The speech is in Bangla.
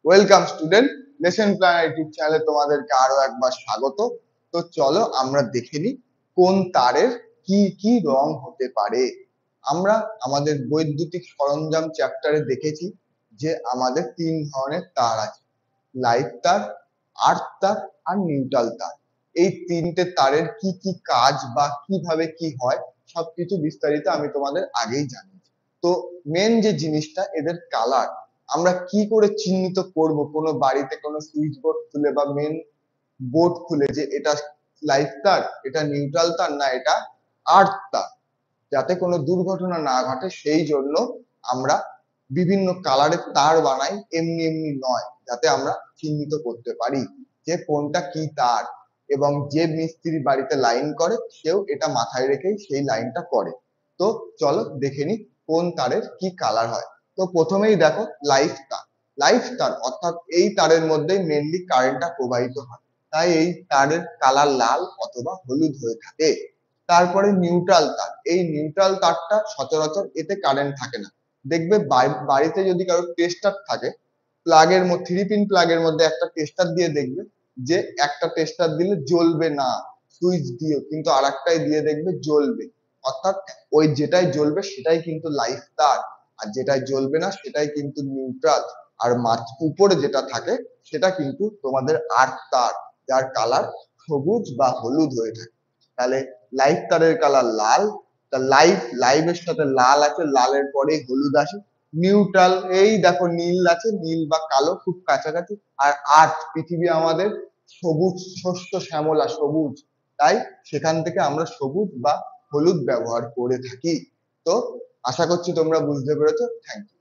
Welcome student, lesson planner YouTube চ্যানেলে তোমাদেরকে আরো একবার স্বাগত। তো চলো আমরা দেখে নিই কোন তারের কি কি রং হতে পারে। আমরা আমাদের বৈদ্যুতিক সরঞ্জাম চ্যাপ্টারে দেখেছি যে আমাদের তিন ধরনের তার আছে, লাইট তার, আর্থ তার আর নিউট্রাল তার। এই তিনটে তারের কি কি কাজ বা কিভাবে কি হয় সবকিছু বিস্তারিত আমি তোমাদের আগেই জানিয়েছি। তো মেন যে জিনিসটা এদের কালার, আমরা কি করে চিহ্নিত করব কোনো বাড়িতে কোনো সুইচ বোর্ড খুলে বা মেন বোর্ড খুলে যে এটা লাইট তার, এটা নিউট্রাল তার, না এটা আর্থ তার, যাতে কোনো দুর্ঘটনা না ঘটে সেই জন্য আমরা বিভিন্ন কালারের তার বানাই, এমনি এমনি নয়, যাতে আমরা চিহ্নিত করতে পারি যে কোনটা কি তার, এবং যে মিস্ত্রি বাড়িতে লাইন করে সেও এটা মাথায় রেখেই সেই লাইনটা করে। তো চলো দেখে নি কোন তারের কি কালার হয়। তো প্রথমেই দেখো লাইট তার। লাইট তার অর্থাৎ এই তারের মধ্যেই মেনলি কারেন্টটা প্রবাহিত হয়, তাই এই তারের কালার লাল অথবা হলুদ হয়ে থাকে। তারপরে নিউট্রাল তার, এই নিউট্রাল তারটা সচরাচর এতে কারেন্ট থাকে না। দেখবে বাড়িতে যদি কারো টেস্টার থাকে, প্লাগের মধ্যে, থ্রি পিন প্লাগের মধ্যে একটা টেস্টার দিয়ে দেখবে যে একটা টেস্টার দিলে জ্বলবে না সুইচ দিয়ে, কিন্তু আর একটাই দিয়ে দেখবে জ্বলবে। অর্থাৎ ওই যেটাই জ্বলবে সেটাই কিন্তু লাইট তার, আর যেটাই জ্বলবে না সেটাই কিন্তু নিউট্রাল। আর উপরে যেটা থাকে সেটা কিন্তু তোমাদের আর্থ তার, যার কালার সবুজ বা হলুদ হয়ে থাকে। তাহলে লাইট তারের কালার লাল, তা লাইভের সাথে লাল আছে, লালের পরে হলুদ আসে। নিউট্রাল এই দেখো নীল আছে, নীল বা কালো খুব কাছাকাছি। আর আর্থ, পৃথিবী আমাদের সবুজ, শস্য শ্যামলা সবুজ, তাই সেখান থেকে আমরা সবুজ বা হলুদ ব্যবহার করে থাকি। তো আশা করছি তোমরা বুঝতে পেরেছো। Thank you.